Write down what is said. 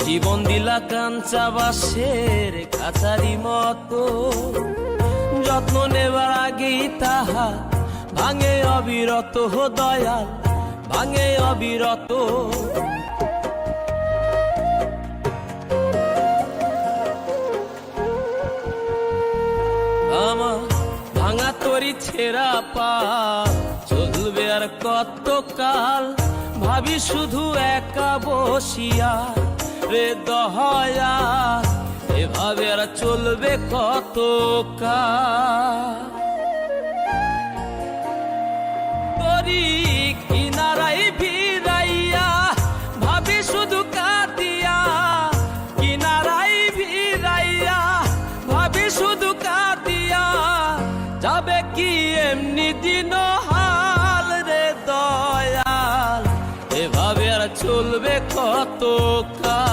জীবন দিলা কাঞ্চা বাসের কাছারি মতো, যত্ন নেবার আগেই তাহা ভাঙে অবিরত। দয়াল ভাঙে অবিরত। আমার ভাঙা তরি ছেঁড়া পা চলবে আর কত কাল, ভাবি শুধু একা বসিয়া রে দহয়া, এভাবে আর চলবে কত কাল। তরি কিনারাই ভিড়াইয়া ভাবি শুধু কাঁদিয়া, কিনারাই ভিড়াইয়া ভাবি শুধু কাঁদিয়া, যাবে কি এমনি দিন